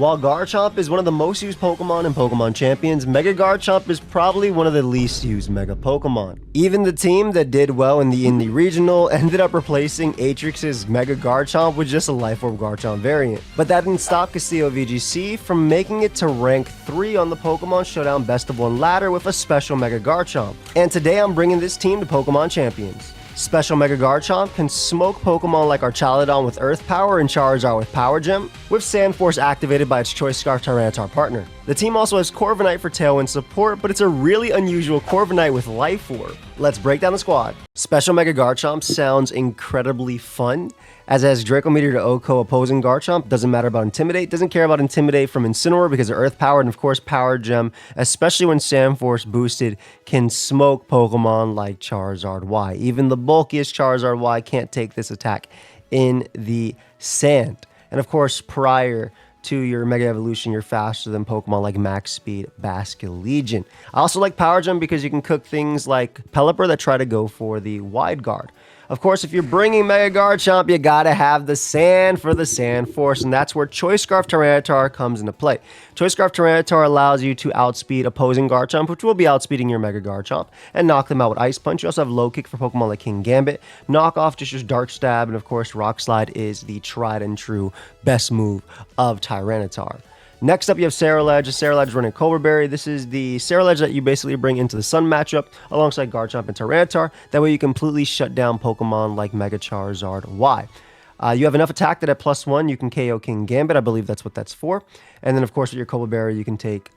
While Garchomp is one of the most used Pokemon in Pokemon Champions, Mega Garchomp is probably one of the least used Mega Pokemon. Even the team that did well in the Indie Regional ended up replacing Atrix's Mega Garchomp with just a Life Orb Garchomp variant. But that didn't stop Castillo VGC from making it to rank 3 on the Pokemon Showdown Best of 1 ladder with a special Mega Garchomp. And today I'm bringing this team to Pokemon Champions. Special Mega Garchomp can smoke Pokemon like Archaludon with Earth Power and Charizard with Power Gem, with Sand Force activated by its Choice Scarf Tyranitar partner. The team also has Corviknight for Tailwind support, but it's a really unusual Corviknight with Life Orb. Let's break down the squad. Special Mega Garchomp sounds incredibly fun, as it has Draco Meteor to OHKO opposing Garchomp, doesn't matter about Intimidate, doesn't care about Intimidate from Incineroar because of Earth Power, and of course Power Gem, especially when Sand Force boosted, can smoke Pokemon like Charizard Y. Even the bulkiest Charizard Y can't take this attack in the sand. And of course, prior to your Mega Evolution, you're faster than Pokemon like Max Speed, Basculegion. I also like Power Gem because you can cook things like Pelipper that try to go for the Wide Guard. Of course, if you're bringing Mega Garchomp, you gotta have the Sand for the Sand Force, and that's where Choice Scarf Tyranitar comes into play. Choice Scarf Tyranitar allows you to outspeed opposing Garchomp, which will be outspeeding your Mega Garchomp, and knock them out with Ice Punch. You also have Low Kick for Pokemon like King Gambit, Knock Off just your Dark Stab, and of course, Rock Slide is the tried and true best move of Tyranitar. Next up, you have Ceruledge. Ceruledge is running Cobra Berry. This is the Ceruledge that you basically bring into the Sun matchup alongside Garchomp and Tyranitar. That way you completely shut down Pokemon like Mega Charizard Y. You have enough attack that at +1 you can KO King Gambit. I believe that's what that's for. And then of course with your Cobra Berry you can take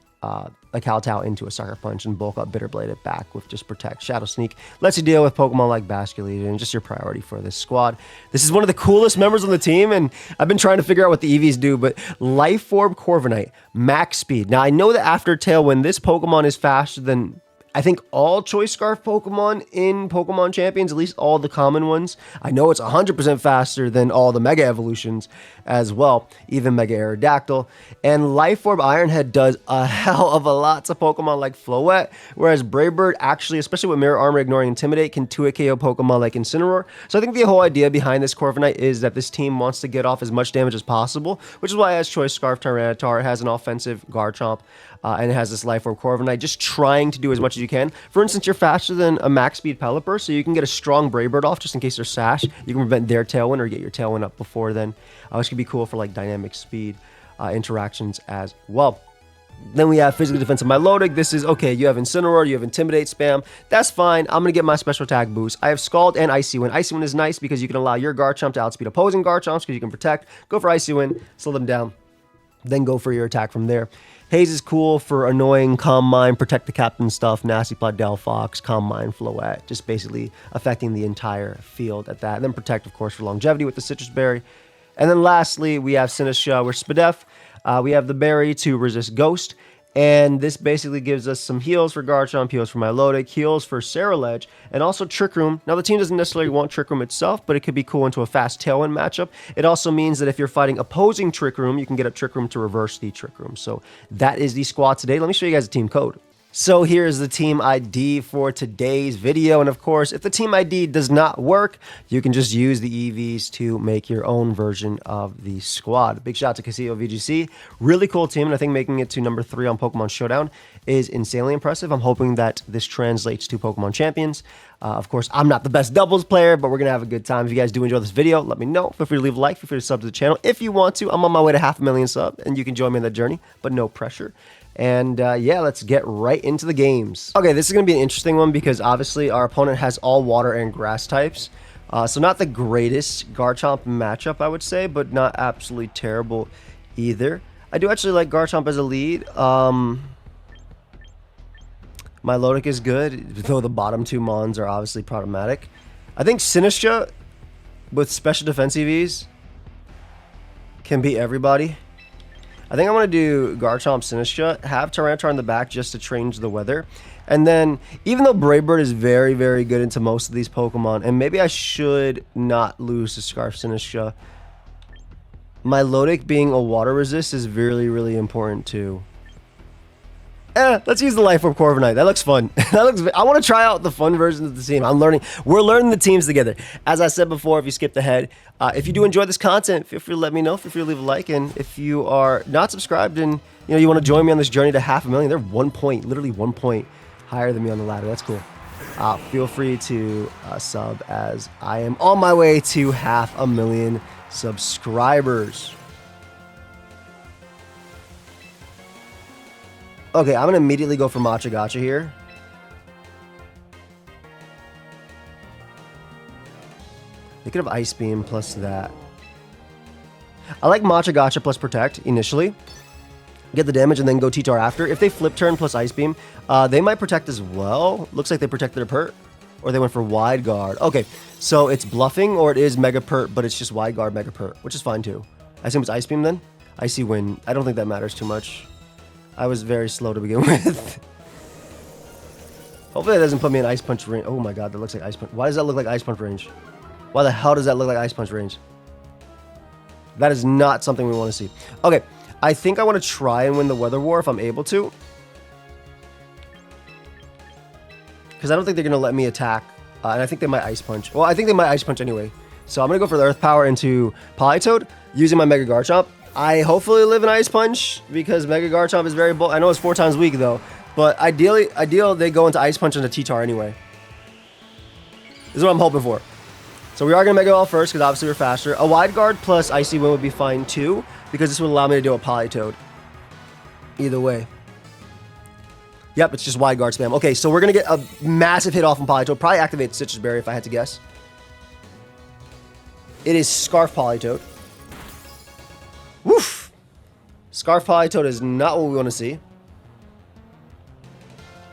a Kowtow into a Sucker Punch and bulk up Bitter Blade it back with just Protect. Shadow Sneak lets you deal with Pokemon like Basculegion, and just your priority for this squad. This is one of the coolest members on the team, and I've been trying to figure out what the EVs do, but Life Orb Corviknight, Max Speed. Now I know that after Tailwind, this Pokemon is faster than I think all Choice Scarf Pokemon in Pokemon Champions, at least all the common ones. I know it's 100% faster than all the Mega Evolutions as well, even Mega Aerodactyl. And Life Orb Ironhead does a hell of a lot to Pokemon like Floette, whereas Brave Bird actually, especially with Mirror Armor ignoring Intimidate, can 2-hit KO Pokemon like Incineroar. So I think the whole idea behind this Corviknight is that this team wants to get off as much damage as possible, which is why it has Choice Scarf Tyranitar, it has an offensive Garchomp, and it has this Life Orb Corviknight, just trying to do as much as you can. For instance, you're faster than a Max Speed Pelipper, so you can get a strong Brave Bird off just in case there's Sash. You can prevent their Tailwind or get your Tailwind up before then, which could be cool for like dynamic speed interactions as well. Then we have Physically Defensive Milotic. This is, okay, you have Incineroar, you have Intimidate spam. That's fine. I'm going to get my special attack boost. I have Scald and Icy Wind. Icy Wind is nice because you can allow your Garchomp to outspeed opposing Garchomps because you can protect. Go for Icy Wind, slow them down, then go for your attack from there. Haze is cool for annoying Calm Mind, Protect the Captain stuff, Nasty Plot, Delphox, Calm Mind, Floette, just basically affecting the entire field at that. And then Protect, of course, for longevity with the Citrus Berry. And then lastly, we have Sinistcha with Spadef. We have the Berry to resist Ghost. And this basically gives us some heals for Garchomp, heals for Milotic, heals for Ceruledge, and also Trick Room. Now, the team doesn't necessarily want Trick Room itself, but it could be cool into a fast Tailwind matchup. It also means that if you're fighting opposing Trick Room, you can get a Trick Room to reverse the Trick Room. So that is the squad today. Let me show you guys the team code. So here's the team ID for today's video, and of course, if the team ID does not work, you can just use the EVs to make your own version of the squad. Big shout out to Castillo VGC. Really cool team, and I think making it to number 3 on Pokemon Showdown is insanely impressive. I'm hoping that this translates to Pokemon Champions. Of course, I'm not the best doubles player, but we're going to have a good time. If you guys do enjoy this video, let me know. Feel free to leave a like. Feel free to sub to the channel. If you want to, I'm on my way to 500,000 subs, and you can join me in that journey, but no pressure. And yeah, let's get right into the games. Okay, this is going to be an interesting one because obviously our opponent has all water and grass types. So not the greatest Garchomp matchup, I would say, but not absolutely terrible either. I do actually like Garchomp as a lead. Milotic is good, though the bottom 2 Mons are obviously problematic. I think Sinistcha with special defense EVs can beat everybody. I think I'm going to do Garchomp Sinistcha, have Tyranitar in the back just to change the weather. And then, even though Brave Bird is very, very good into most of these Pokemon, and maybe I should not lose to Scarf Sinistcha, Milotic being a water resist is really, really important too. Let's use the Life Orb Corviknight. That looks fun. I want to try out the fun versions of the team. We're learning the teams together. As I said before, if you skipped ahead, if you do enjoy this content, feel free to let me know. Feel free to leave a like. And if you are not subscribed and you want to join me on this journey to 500,000, they're 1 point, literally 1 point higher than me on the ladder. That's cool. Feel free to sub, as I am on my way to 500,000 subscribers. Okay, I'm going to immediately go for Mega Garchomp here. They could have Ice Beam plus that. I like Mega Garchomp plus Protect initially. Get the damage and then go T-Tar after. If they flip turn plus Ice Beam, they might Protect as well. Looks like they protected a Pert. Or they went for Wide Guard. Okay, so it's bluffing or it is Mega Pert, but it's just Wide Guard Mega Pert, which is fine too. I assume it's Ice Beam then? Icy Wind. I don't think that matters too much. I was very slow to begin with. Hopefully that doesn't put me in Ice Punch range. Oh my god, that looks like Ice Punch. Why does that look like Ice Punch range? Why the hell does that look like Ice Punch range? That is not something we want to see. Okay, I think I want to try and win the Weather War if I'm able to. Because I don't think they're going to let me attack. And I think they might Ice Punch. Well, I think they might Ice Punch anyway. So I'm going to go for the Earth Power into Politoed using my Mega Garchomp. I hopefully live in Ice Punch because Mega Garchomp is very bulky. I know it's 4 times weak though, but ideal they go into Ice Punch into T-Tar anyway. This is what I'm hoping for. So we are going to Mega Ball first because obviously we're faster. A Wide Guard plus Icy Wind would be fine too because this would allow me to do a Politoed. Either way. Yep, it's just Wide Guard spam. Okay, so we're going to get a massive hit off on Politoed. Probably activate Citrus Berry if I had to guess. It is Scarf Politoed. Woof! Scarf Politoed is not what we want to see.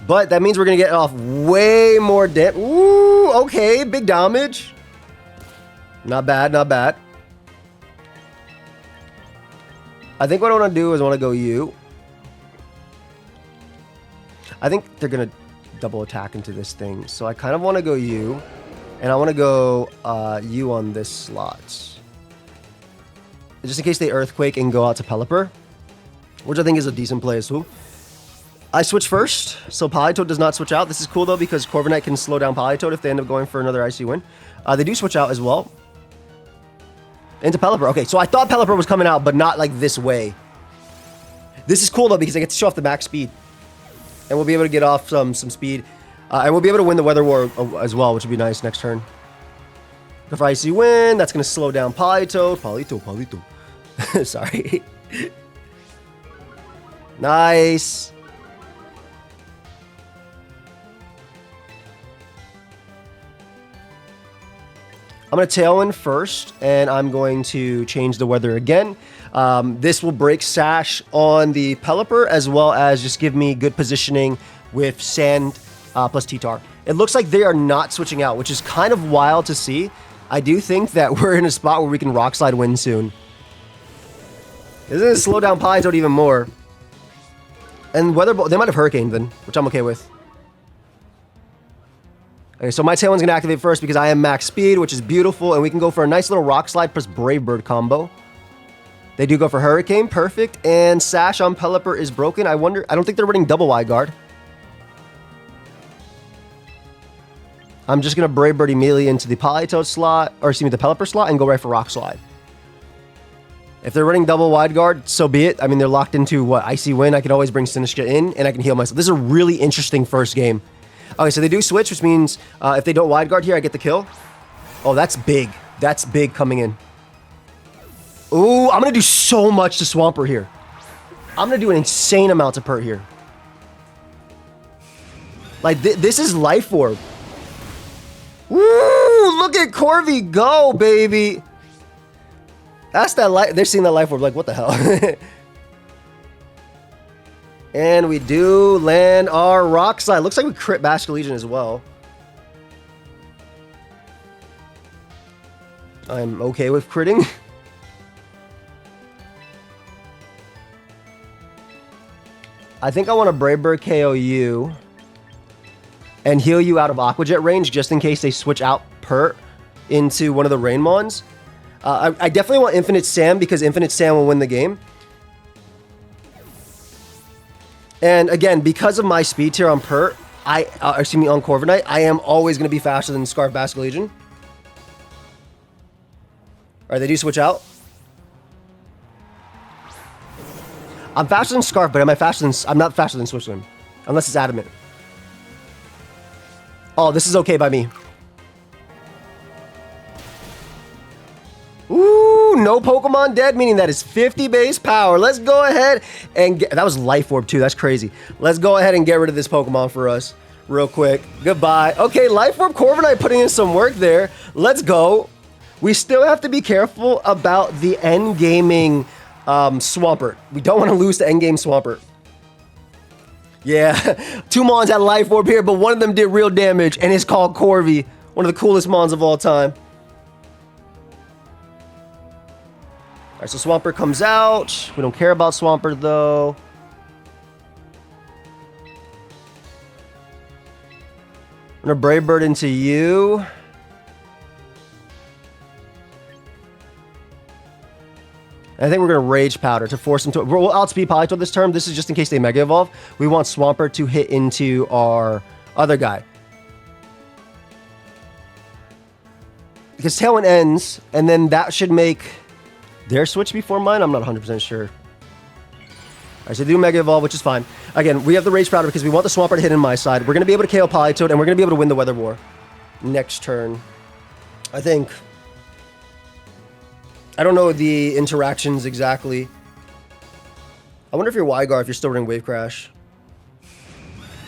But that means we're going to get off way more damage. Ooh, okay, big damage. Not bad, not bad. I think what I want to do is I want to go U. I think they're going to double attack into this thing. So I kind of want to go U. And I want to go U on this slot. Just in case they Earthquake and go out to Pelipper. Which I think is a decent play as well. I switch first. So Politoed does not switch out. This is cool though because Corviknight can slow down Politoed if they end up going for another Icy Wind. They do switch out as well. Into Pelipper. Okay, so I thought Pelipper was coming out, but not like this way. This is cool though because I get to show off the max speed. And we'll be able to get off some speed. And we'll be able to win the Weather War as well, which would be nice next turn. Go for Icy Wind. That's going to slow down Politoed. Polito. Sorry. Nice. I'm going to Tailwind first, and I'm going to change the weather again. This will break Sash on the Pelipper, as well as just give me good positioning with Sand plus T-Tar. It looks like they are not switching out, which is kind of wild to see. I do think that we're in a spot where we can Rock Slide win soon. This is going to slow down Politoed even more. And Weather Ball, they might have Hurricaned then, which I'm okay with. Okay, so my Tailwind's going to activate first because I am max speed, which is beautiful. And we can go for a nice little Rock Slide plus Brave Bird combo. They do go for Hurricane, perfect. And Sash on Pelipper is broken. I don't think they're running double Wide Guard. I'm just going to Brave Bird immediately into the Politoed slot, or excuse me, the Pelipper slot, and go right for Rock Slide. If they're running double Wide Guard, so be it. I mean, they're locked into, what, Icy Wind. I can always bring Sinistcha in, and I can heal myself. This is a really interesting first game. Okay, so they do switch, which means if they don't Wide Guard here, I get the kill. Oh, that's big. That's big coming in. Ooh, I'm going to do so much to Swampert here. I'm going to do an insane amount of Pert here. Like, this is Life Orb. Woo! Look at Corvi go, baby. That's that life. They're seeing that Life Orb like, what the hell? And we do land our Rock Slide. Looks like we crit Basculegion as well. I'm okay with critting. I think I want to Brave Bird KO you and heal you out of Aqua Jet range just in case they switch out Pert into one of the Rainmons. I definitely want Infinite Sam because Infinite Sam will win the game. And again, because of my speed tier on Pert, on Corviknight, I am always going to be faster than Scarf Basket Legion. Alright, they do switch out. I'm faster than Scarf, but I'm not faster than Switchland. Unless it's Adamant. Oh, this is okay by me. Ooh, no Pokemon dead, meaning that is 50 base power. Let's go ahead and get... That was Life Orb too, that's crazy. Let's go ahead and get rid of this Pokemon for us real quick. Goodbye. Okay, Life Orb Corviknight putting in some work there. Let's go. We still have to be careful about the endgaming Swampert. We don't want to lose to endgame Swampert. Yeah, 2 Mons had Life Orb here, but one of them did real damage, and it's called Corvi. One of the coolest Mons of all time. Alright, so Swampert comes out. We don't care about Swampert, though. I'm gonna Brave Bird into you. I think we're going to Rage Powder to force them to... We'll outspeed Politoed this turn. This is just in case they Mega Evolve. We want Swampert to hit into our other guy. Because Tailwind ends, and then that should make their switch before mine. I'm not 100% sure. Alright, so they do Mega Evolve, which is fine. Again, we have the Rage Powder because we want the Swampert to hit in my side. We're going to be able to KO Politoed, and we're going to be able to win the Weather War next turn. I think... I don't know the interactions exactly. I wonder if you're Wygar, if you're still running Wave Crash.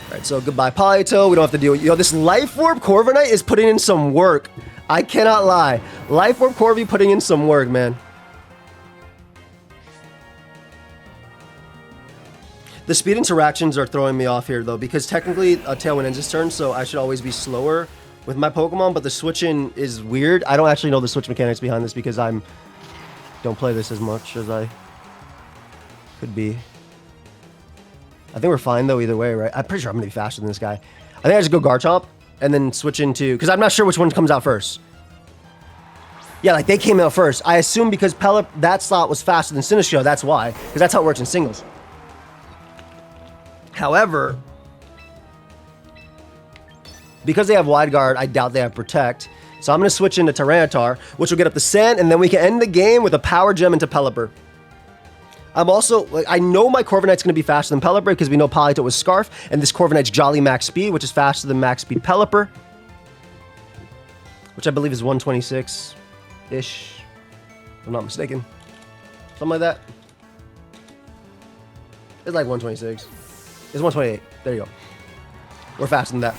Alright, so goodbye Politoed. We don't have to deal with... Yo, this Life Orb Corviknight is putting in some work. I cannot lie. Life Orb Corvi putting in some work, man. The speed interactions are throwing me off here, though, because technically a Tailwind ends this turn, so I should always be slower with my Pokemon, but the switching is weird. I don't actually know the switch mechanics behind this because don't play this as much as I could be. I think we're fine, though, either way, right? I'm pretty sure I'm going to be faster than this guy. I think I just go Garchomp and then switch into... Because I'm not sure which one comes out first. Yeah, like, they came out first. I assume because that slot was faster than Sinistcha, that's why. Because that's how it works in singles. However, because they have Wide Guard, I doubt they have Protect. So I'm going to switch into Tyranitar, which will get up the Sand, and then we can end the game with a Power Gem into Pelipper. I'm also, I know my Corviknight's going to be faster than Pelipper because we know Politoed was Scarf, and this Corviknight's Jolly Max Speed, which is faster than Max Speed Pelipper, which I believe is 126-ish, if I'm not mistaken. Something like that. It's like 126. It's 128. There you go. We're faster than that.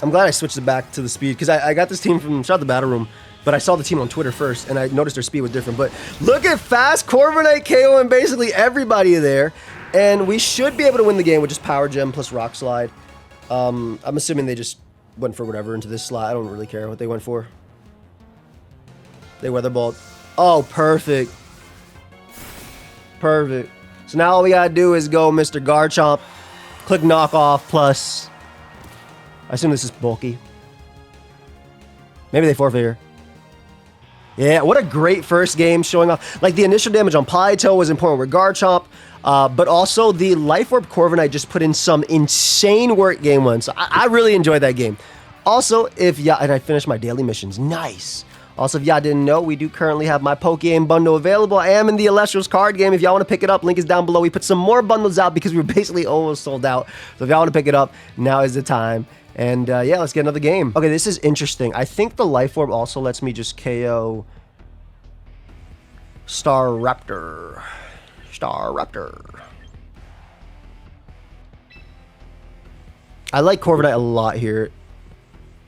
I'm glad I switched it back to the speed because I got this team from, shout out the Battle Room, but I saw the team on Twitter first and I noticed their speed was different. But look at fast Corviknight KO and basically everybody there. And we should be able to win the game with just Power Gem plus Rock Slide. I'm assuming they just went for whatever into this slot. I don't really care what they went for. They Weather Balled. Oh, perfect. Perfect. So now all we gotta do is go Mr. Garchomp, click Knockoff plus... I assume this is bulky. Maybe they forfeit here. Yeah, what a great first game showing off. Like, the initial damage on Politoed was important with Garchomp, but also the Life Orb Corviknight just put in some insane work game one. So I really enjoyed that game. Also, and I finished my daily missions. Nice. Also, if y'all didn't know, we do currently have my Pokeaim bundle available. I am in the Eelektross card game. If y'all want to pick it up, link is down below. We put some more bundles out because we were basically almost sold out. So if y'all want to pick it up, now is the time. And yeah, let's get another game. Okay, this is interesting. I think the Life Orb also lets me just KO Staraptor. I like Corviknight a lot here.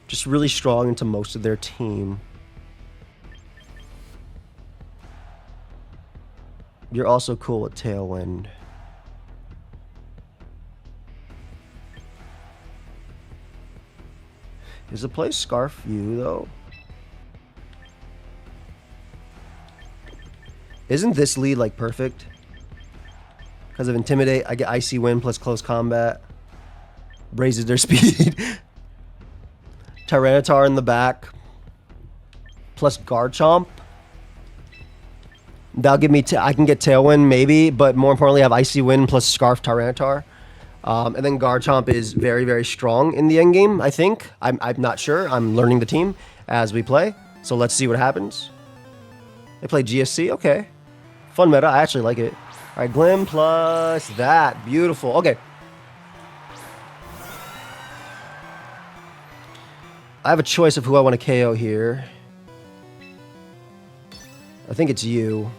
Just really strong into most of their team. You're also cool at Tailwind. Is the play Scarf you, though? Isn't this lead, like, perfect? Because of Intimidate, I get Icy Wind plus Close Combat. Raises their speed. Tyranitar in the back. Plus Garchomp. That'll give me, I can get Tailwind maybe, but more importantly I have Icy Wind plus Scarf Tyranitar. And then Garchomp is very, very strong in the end game, I think. I'm not sure. I'm learning the team as we play. So let's see what happens. They play GSC, okay. Fun meta, I actually like it. All right, Glim plus that, beautiful. Okay. I have a choice of who I want to KO here. I think it's you.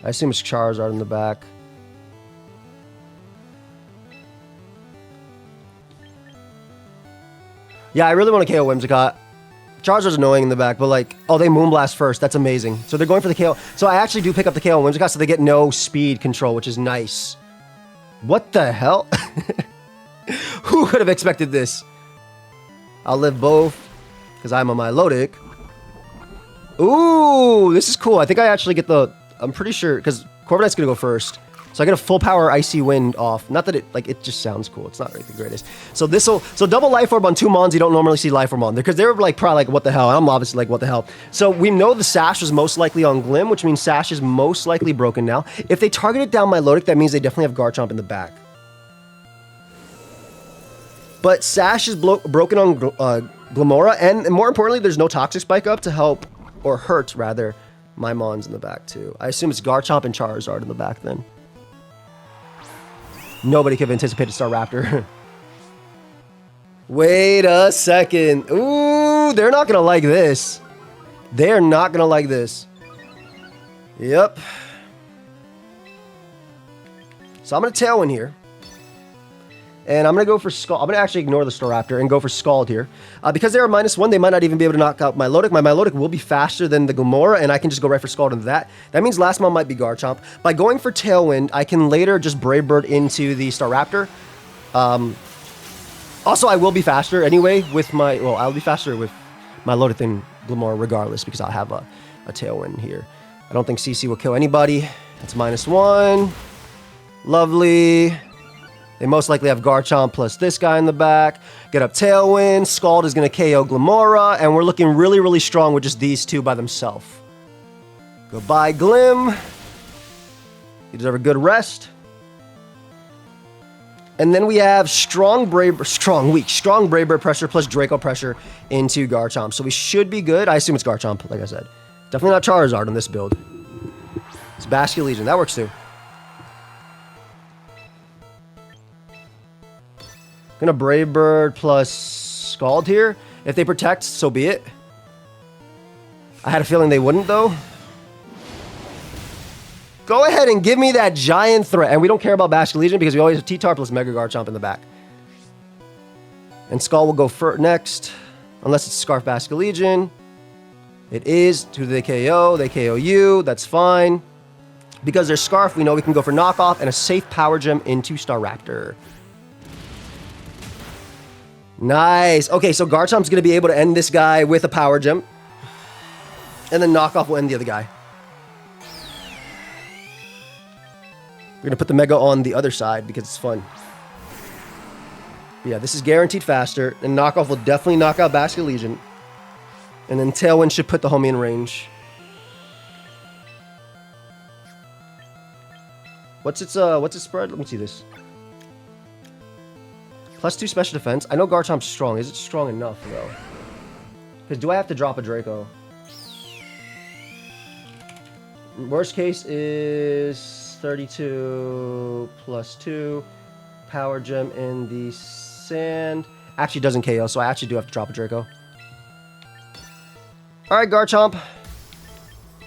I assume it's Charizard in the back. Yeah, I really want to KO Whimsicott. Charizard's annoying in the back, but like, oh, they Moonblast first. That's amazing. So they're going for the KO. So I actually do pick up the KO on Whimsicott, so they get no speed control, which is nice. What the hell? Who could have expected this? I'll live both, because I'm a Milotic. Ooh, this is cool. I think I actually get the... I'm pretty sure, because Corviknight's going to go first. So I get a full power Icy Wind off. Not that it, like, it just sounds cool. It's not really the greatest. So this'll, so double Life Orb on 2 Mons you don't normally see Life Orb on. Because they're like, probably like, what the hell? I'm obviously like, what the hell? So we know the Sash was most likely on Glim, which means Sash is most likely broken now. If they target it down Milotic, that means they definitely have Garchomp in the back. But Sash is broken on Glimmora, and more importantly, there's no Toxic Spike up to help, or hurt, rather, my Mons in the back, too. I assume it's Garchomp and Charizard in the back, then. Nobody could have anticipated Staraptor. Wait a second. Ooh, they're not going to like this. They're not going to like this. Yep. So I'm going to Tailwind here. And I'm going to go for Scald. I'm going to actually ignore the Staraptor and go for Scald here. Because they're a -1, they might not even be able to knock out Milotic. My Milotic will be faster than the Glimmora, and I can just go right for Scald into that. That means last mon might be Garchomp. By going for Tailwind, I can later just Brave Bird into the Staraptor. Also, I will be faster anyway with my... Well, I'll be faster with Milotic than Glimmora regardless, because I'll have a Tailwind here. I don't think CC will kill anybody. That's -1. Lovely. They most likely have Garchomp plus this guy in the back. Get up Tailwind. Scald is going to KO Glimmora. And we're looking really, really strong with just these two by themselves. Goodbye, Glim. You deserve a good rest. And then we have strong Brave Bird pressure plus Draco pressure into Garchomp. So we should be good. I assume it's Garchomp, like I said. Definitely not Charizard on this build. It's Bastion Legion. That works too. Gonna Brave Bird plus Scald here. If they protect, so be it. I had a feeling they wouldn't, though. Go ahead and give me that giant threat. And we don't care about Bastion Legion because we always have T-Tar plus Mega Garchomp in the back. And Scald will go next. Unless it's Scarf Bastion Legion. It is. Who do they KO? They KO you. That's fine. Because there's Scarf, we know we can go for knockoff and a safe Power Gem into Staraptor. Nice. Okay, so Garchomp's going to be able to end this guy with a Power Gem. And then Knockoff will end the other guy. We're going to put the Mega on the other side because it's fun. But yeah, this is guaranteed faster. And Knockoff will definitely knock out Bastion Legion. And then Tailwind should put the homie in range. What's its spread? Let me see this. +2 special defense. I know Garchomp's strong. Is it strong enough, though? Because do I have to drop a Draco? Worst case is 32 +2. Power Gem in the sand. Actually doesn't KO, so I actually do have to drop a Draco. Alright, Garchomp.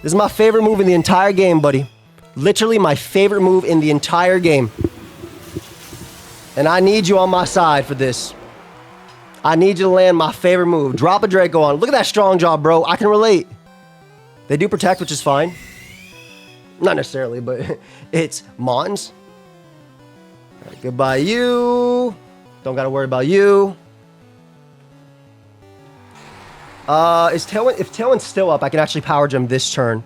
This is my favorite move in the entire game, buddy. Literally my favorite move in the entire game. And I need you on my side for this. I need you to land my favorite move. Drop a Draco on. Look at that strong jaw, bro. I can relate. They do protect, which is fine. Not necessarily, but it's Mons. All right, goodbye, you. Don't got to worry about you. If Tailwind's still up, I can actually Power Gem this turn.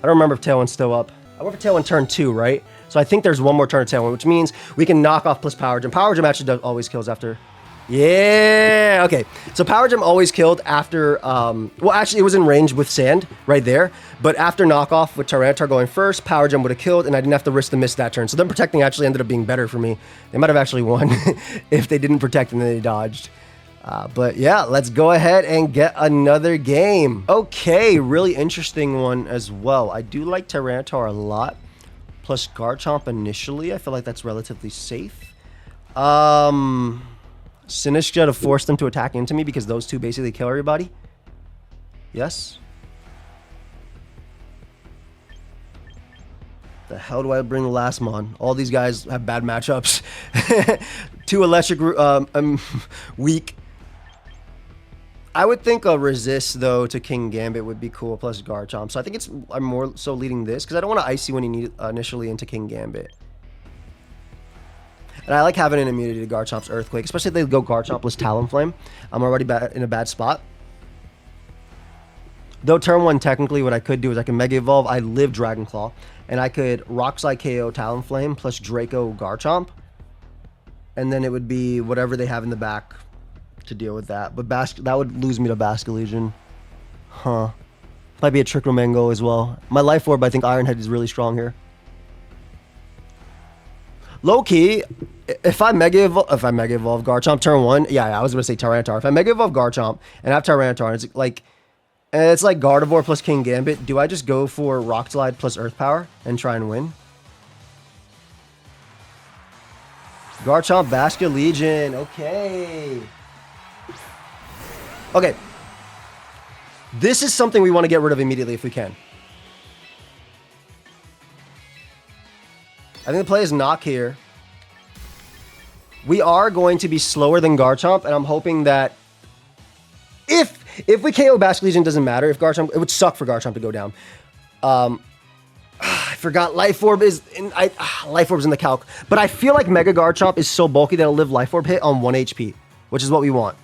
I don't remember if Tailwind's still up. I went for Tailwind turn 2, right? So I think there's one more turn of Tailwind, which means we can knock off plus Power Gem. Power Gem actually always kills after. Yeah, okay. So Power Gem always killed after, well, actually, it was in range with Sand right there. But after knockoff with Tyranitar going first, Power Gem would have killed, and I didn't have to risk the miss that turn. So them protecting actually ended up being better for me. They might have actually won if they didn't protect and then they dodged. But yeah, let's go ahead and get another game. Okay, really interesting one as well. I do like Tyranitar a lot. Plus Garchomp initially. I feel like that's relatively safe. Sinistcha to force them to attack into me because those two basically kill everybody. Yes. The hell do I bring the last mon? All these guys have bad matchups. Two electric weak. I would think a resist though to King Gambit would be cool plus Garchomp. So I think I'm more so leading this because I don't want to icy when you need initially into King Gambit. And I like having an immunity to Garchomp's Earthquake, especially if they go Garchomp plus Talonflame. I'm already in a bad spot. Though turn one, technically, what I could do is I can Mega Evolve. I live Dragon Claw, and I could Rock Slide KO Talonflame plus Draco Garchomp, and then it would be whatever they have in the back to deal with that. But that would lose me to Basculegion. Huh. Might be a Trick Room Mango as well. My Life Orb, I think Ironhead is really strong here. Low key, if I Mega Evolve Garchomp turn one, yeah, I was gonna say Tyranitar. If I Mega Evolve Garchomp and have Tyranitar, and it's like Gardevoir plus King Gambit, do I just go for Rock Slide plus Earth Power and try and win? Garchomp, Basculegion, okay. Okay. This is something we want to get rid of immediately if we can. I think the play is Knock here. We are going to be slower than Garchomp, and I'm hoping that if we KO Basculegion, doesn't matter. If Garchomp, it would suck for Garchomp to go down. I forgot Life Orb is in. Life Orb's in the calc, but I feel like Mega Garchomp is so bulky that it'll live Life Orb hit on 1 HP, which is what we want.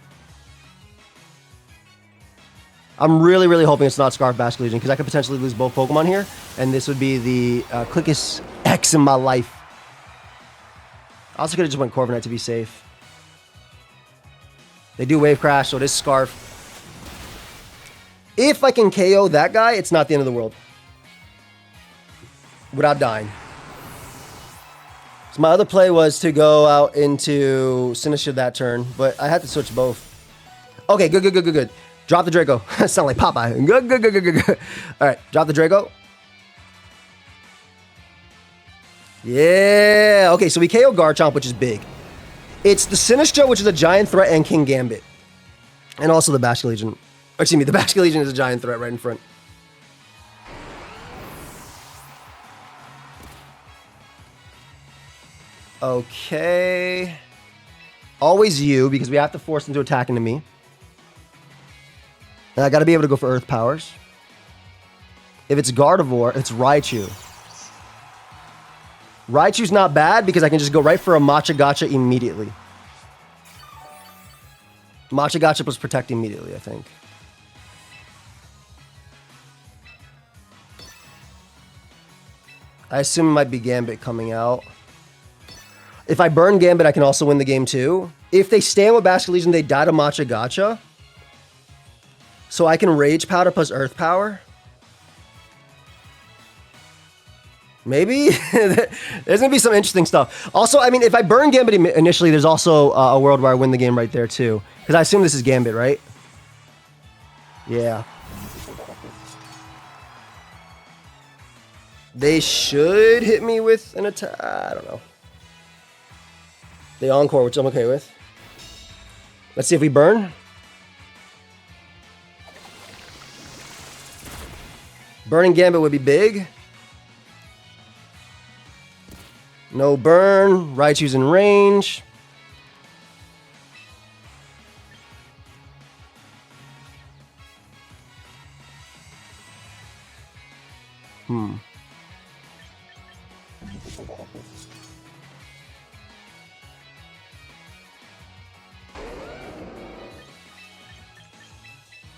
I'm really, really hoping it's not Scarf Basculegion because I could potentially lose both Pokemon here, and this would be the quickest X in my life. I also could have just went Corviknight to be safe. They do Wave Crash, so it is Scarf. If I can KO that guy, it's not the end of the world. Without dying. So my other play was to go out into Sinistcha that turn, but I had to switch both. Okay, good. Drop the Draco. Sound like Popeye. Good. All right, drop the Draco. Yeah. Okay, so we KO Garchomp, which is big. It's the Sinistcha, which is a giant threat, and King Gambit. And also the Basculegion. Excuse me, the Basculegion is a giant threat right in front. Okay. Always you, because we have to force them to attack into me. And I got to be able to go for Earth Powers. If it's Gardevoir, it's Raichu. Raichu's not bad because I can just go right for a Matcha Gotcha immediately. Matcha Gotcha plus Protect immediately, I think. I assume it might be Gambit coming out. If I burn Gambit, I can also win the game too. If they stand with Basculegion, they die to Matcha Gotcha. So I can Rage Powder plus Earth Power. Maybe? There's going to be some interesting stuff. Also, I mean, if I burn Gambit initially, there's also a world where I win the game right there too. Because I assume this is Gambit, right? Yeah. They should hit me with an attack. I don't know. They Encore, which I'm okay with. Let's see if we burn. Burning Gambit would be big. No burn. Raichu's in range.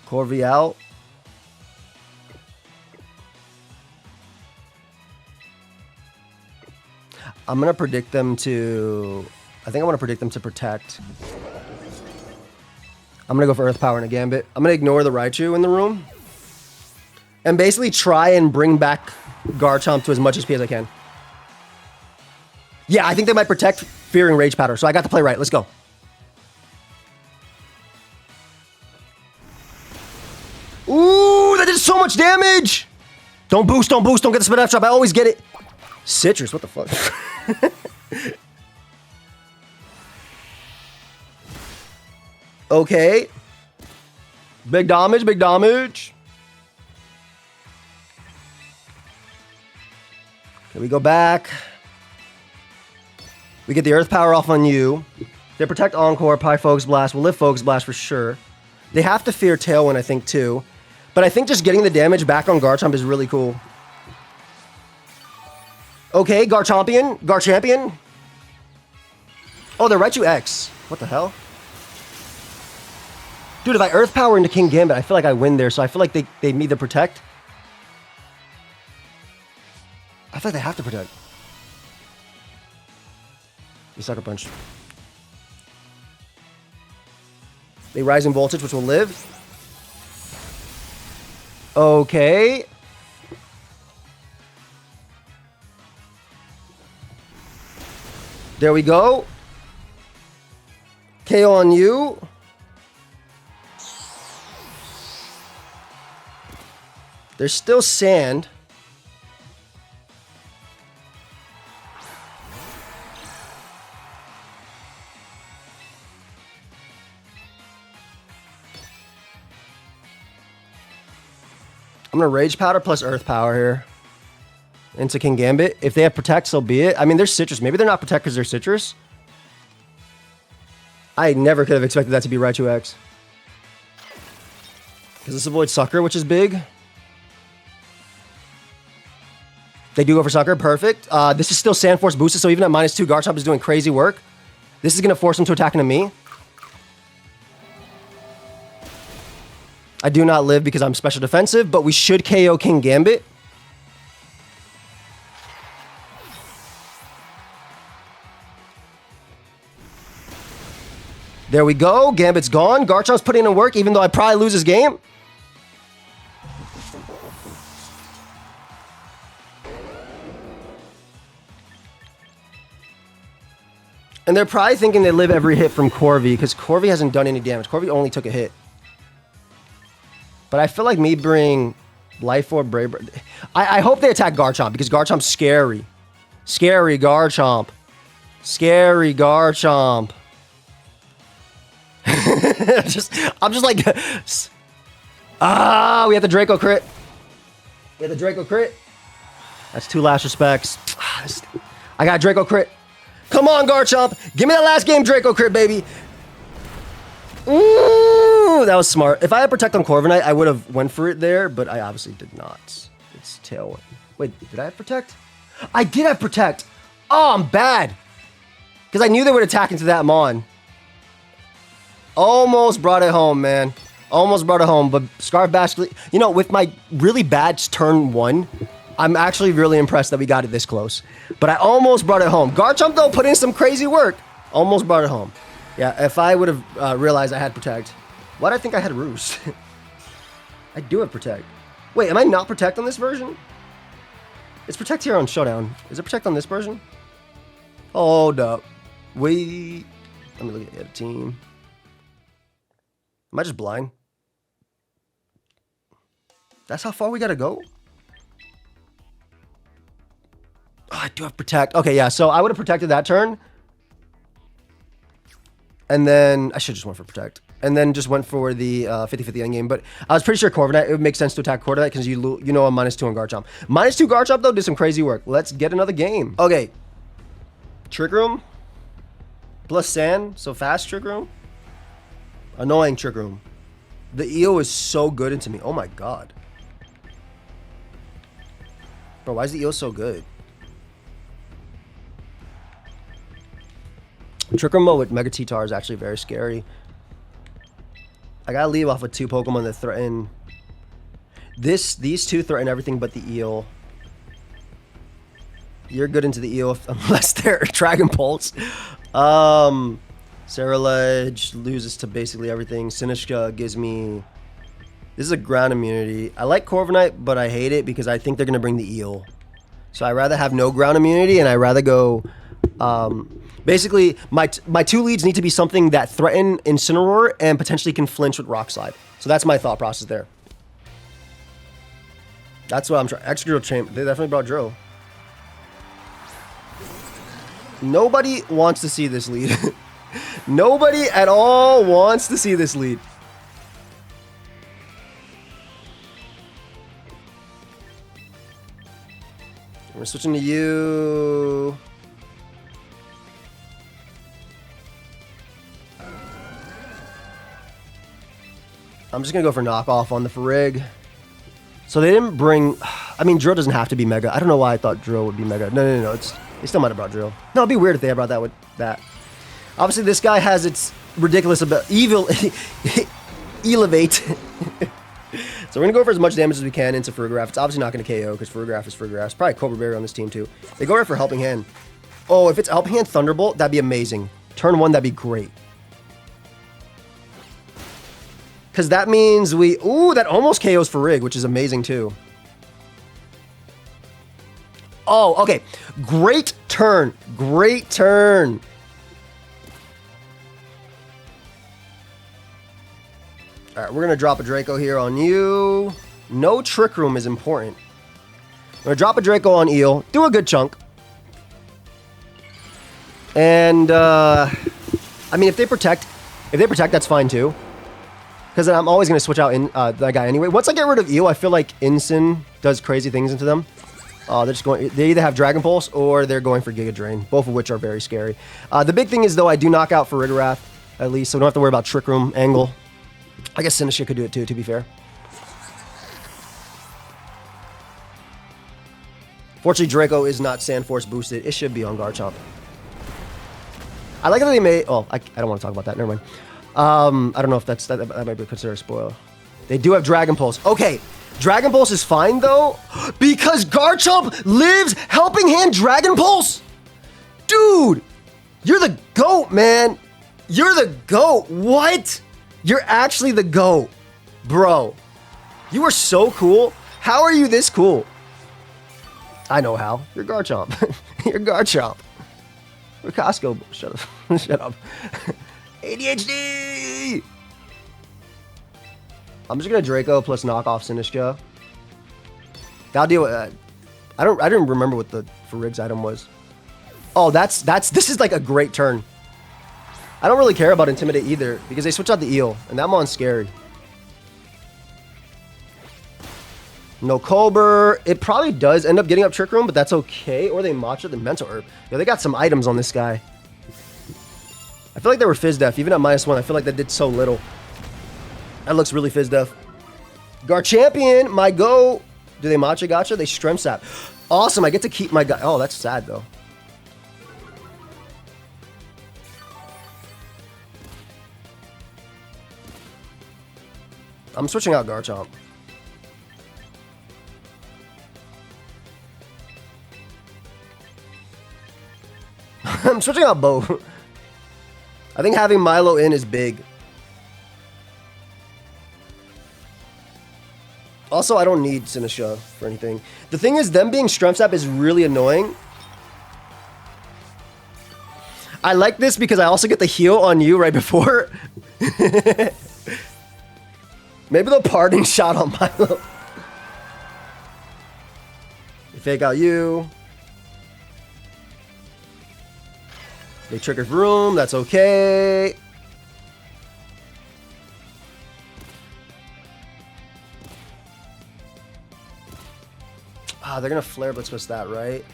Corvi out. I'm going to predict them to... I think I want to predict them to protect. I'm gonna go for Earth Power and a Gambit. I'm gonna ignore the Raichu in the room. And basically try and bring back Garchomp to as much HP as I can. Yeah, I think they might protect fearing Rage Powder, so I got to play right. Let's go. Ooh, that did so much damage! Don't boost, don't boost, don't get the spin F drop. I always get it. Citrus, what the fuck? Okay. Big damage, big damage. Okay, we go back. We get the Earth Power off on you. They protect Encore, probably Focus Blast. We'll live Focus Blast for sure. They have to fear Tailwind, I think, too. But I think just getting the damage back on Garchomp is really cool. Okay, Garchompion. Garchampion. Oh, they're Raichu X. What the hell? Dude, if I Earth Power into King Gambit, I feel like I win there, so I feel like they need to protect. I feel like they have to protect. You Sucker Punch. They Rising Voltage, which will live. Okay. There we go. KO on you. There's still sand. I'm gonna Rage Powder plus Earth Power here into King Gambit. If they have Protect, so be it. I mean, there's Citrus. Maybe they're not Protect because they're Citrus. I never could have expected that to be Raichu X. Because this avoids Sucker, which is big. They do go for Sucker. Perfect. This is still Sand Force boosted, so even at -2, Garchomp is doing crazy work. This is going to force him to attack into me. I do not live because I'm special defensive, but we should KO King Gambit. There we go. Gambit's gone. Garchomp's putting in work, even though I probably lose this game. And they're probably thinking they live every hit from Corvi, because Corvi hasn't done any damage. Corvi only took a hit. But I feel like me bring Life Orb Brave. I hope they attack Garchomp, because Garchomp's scary. Scary Garchomp. Scary Garchomp. I'm just like... we have the Draco crit. We have the Draco crit. That's 2 last respects. I got Draco crit. Come on, Garchomp. Give me that last game Draco crit, baby. Ooh, that was smart. If I had Protect on Corviknight, I would have went for it there, but I obviously did not. It's Tailwind. Wait, did I have Protect? I did have Protect. Oh, I'm bad. Because I knew they would attack into that Mon. Almost brought it home, man. Almost brought it home, but Scarf Bash... You know, with my really bad turn 1, I'm actually really impressed that we got it this close. But I almost brought it home. Garchomp, though, put in some crazy work. Almost brought it home. Yeah, if I would have realized I had Protect. Why did I think I had Roost? I do have Protect. Wait, am I not Protect on this version? It's Protect here on Showdown. Is it Protect on this version? Hold up. Wait. Let me look at the team. Am I just blind? That's how far we gotta go? Oh, I do have Protect. Okay, yeah, so I would have protected that turn. And then, I should just went for Protect. And then just went for the 50-50 endgame. But I was pretty sure Corviknight, it would make sense to attack Corviknight because you know I'm -2 on Garchomp. -2 Garchomp, though, did some crazy work. Let's get another game. Okay. Trick Room. Plus Sand. So fast Trick Room. Annoying Trick Room. The EO is so good into me. Oh my god. Bro, why is the EO so good? Trick Room mode with Mega T-Tar is actually very scary. I gotta leave off with 2 Pokemon that threaten... These 2 threaten everything but the eel. You're good into the eel unless they're Dragon Pulse. Ledge loses to basically everything. Sinishka gives me... This is a ground immunity. I like Corviknight, but I hate it because I think they're going to bring the Eel. So I'd rather have no ground immunity, and I'd rather go... basically, my two leads need to be something that threaten Incineroar and potentially can flinch with Rock Slide. So that's my thought process there. That's what I'm trying. X-Drill Champ. They definitely brought Drill. Nobody wants to see this lead. Nobody at all wants to see this lead. We're switching to you. I'm just going to go for knockoff on the Farig. So they didn't bring... I mean, Drill doesn't have to be Mega. I don't know why I thought Drill would be Mega. No. They still might have brought Drill. No, it'd be weird if they had brought that with that. Obviously, this guy has its ridiculous evil... Elevate. So we're going to go for as much damage as we can into Farigiraf. It's obviously not going to KO because Farigiraf is Farigiraf. It's probably Cobra Berry on this team, too. They go right for Helping Hand. Oh, if it's Helping Hand Thunderbolt, that'd be amazing. Turn 1, that'd be great. Because that means we... Ooh, that almost KOs Farig, which is amazing, too. Oh, okay. Great turn. Great turn. All right, we're going to drop a Draco here on you. No Trick Room is important. I'm going to drop a Draco on Eel. Do a good chunk. And, I mean, if they protect, that's fine, too. Because I'm always going to switch out that guy anyway. Once I get rid of Eel, I feel like Incin does crazy things into them. They're just going. They either have Dragon Pulse or they're going for Giga Drain, both of which are very scary. The big thing is, though, I do knock out Farigiraf, at least, so we don't have to worry about Trick Room angle. I guess Sinishka could do it, too, to be fair. Fortunately, Draco is not Sand Force boosted. It should be on Garchomp. I like that they made... Oh, I don't want to talk about that. Never mind. I don't know if that might be considered a spoiler. They do have Dragon Pulse. Okay, Dragon Pulse is fine though, because Garchomp lives Helping Hand Dragon Pulse. Dude, you're the GOAT, man. You're the GOAT. What? You're actually the GOAT, bro. You are so cool. How are you this cool? I know how. You're Garchomp. You're Garchomp. We're Costco. Shut up. Shut up. ADHD! I'm just gonna Draco plus knockoff Sinishka. That'll deal with that. I didn't remember what the Farig's item was. Oh, this is like a great turn. I don't really care about Intimidate either, because they switch out the Eel, and that mon's scary. No Colbur. It probably does end up getting up Trick Room, but that's okay. Or they Matcha the Mental Herb. Yo, they got some items on this guy. I feel like they were Fizz Def. Even at -1, I feel like that did so little. That looks really Fizz Def. Garchampion, my go. Do they Matcha Gotcha? They Strength Sap. Awesome, I get to keep my guy. Oh, that's sad, though. I'm switching out Garchomp. I'm switching out Bo. I think having Milo in is big. Also, I don't need Sinishka for anything. The thing is, them being Strength Sap is really annoying. I like this because I also get the heal on you right before. Maybe the parting shot on Milo. They fake out you. They triggered Room. That's okay. Ah, they're gonna Flare Blitz with that, right?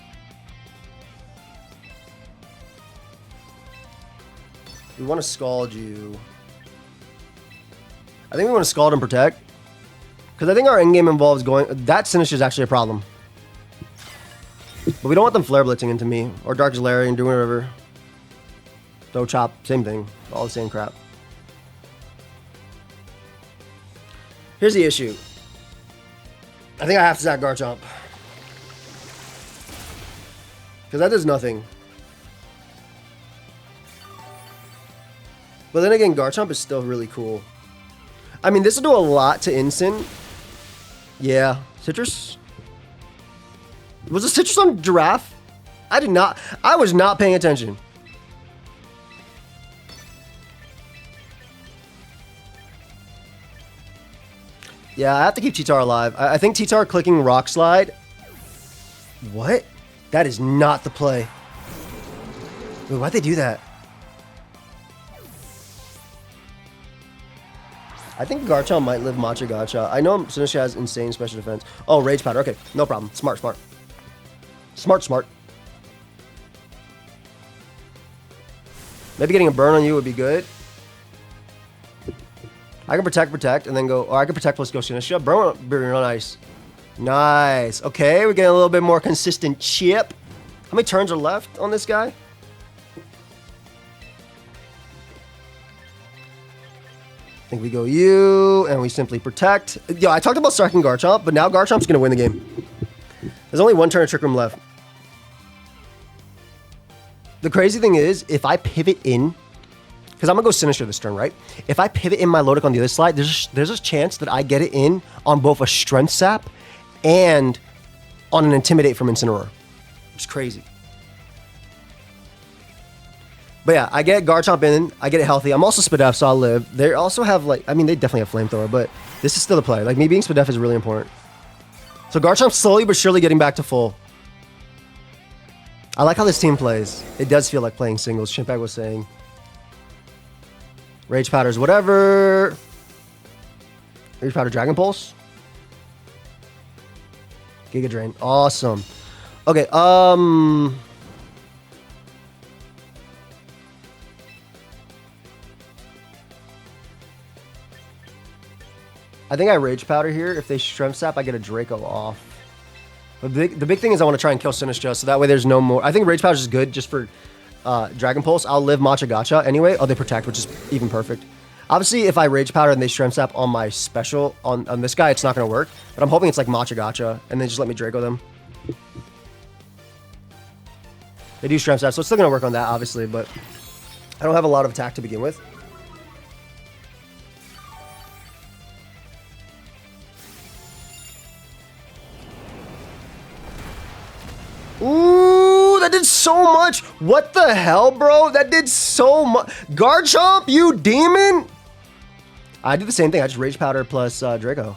We want to Scald you. I think we want to Scald and Protect. Because I think our endgame involves going... That Sinish is actually a problem. But we don't want them Flare Blitzing into me. Or Dark Galarian, doing whatever. Throw Chop, same thing. All the same crap. Here's the issue. I think I have to sack Garchomp. Because that does nothing. But then again, Garchomp is still really cool. I mean, this will do a lot to Incin. Yeah. Citrus? Was it Citrus on Giraffe? I was not paying attention. Yeah, I have to keep T-Tar alive. I think T-Tar clicking Rock Slide. What? That is not the play. Wait, why'd they do that? I think Garchomp might live Mega Garchomp. I know Sinistcha has insane special defense. Oh, Rage Powder. Okay, no problem. Smart, smart. Smart, smart. Maybe getting a burn on you would be good. I can protect, and then go... Or I can protect plus go Sinistcha. Burn would be real nice. Nice. Okay, we're getting a little bit more consistent chip. How many turns are left on this guy? I think we go you, and we simply protect. Yo, I talked about striking Garchomp, but now Garchomp's going to win the game. There's only one turn of Trick Room left. The crazy thing is, if I pivot in, because I'm going to go Sinistcha this turn, right? If I pivot in my Lodic on the other slide, there's a chance that I get it in on both a Strength Sap and on an Intimidate from Incineroar. It's crazy. But yeah, I get Garchomp in, I get it healthy. I'm also Spadef, so I'll live. They also have, like, I mean, they definitely have Flamethrower, but this is still the play. Like, me being Spadef is really important. So Garchomp's slowly but surely getting back to full. I like how this team plays. It does feel like playing singles, Chimpag was saying. Rage Powders, whatever. Rage Powder, Dragon Pulse. Giga Drain, awesome. Okay, I think I Rage Powder here. If they Strength Sap, I get a Draco off. But the big thing is I want to try and kill Sinistcha, so that way there's no more... I think Rage Powder is good just for Dragon Pulse. I'll live Mega Garchomp anyway. Oh, they Protect, which is even perfect. Obviously, if I Rage Powder and they Strength Sap on my special, on this guy, it's not going to work. But I'm hoping it's like Mega Garchomp, and they just let me Draco them. They do Strength Sap, so it's still going to work on that, obviously, but I don't have a lot of attack to begin with. Ooh, that did so much. What the hell, bro? That did so much. Garchomp, you demon. I do the same thing. I just Rage Powder plus Draco.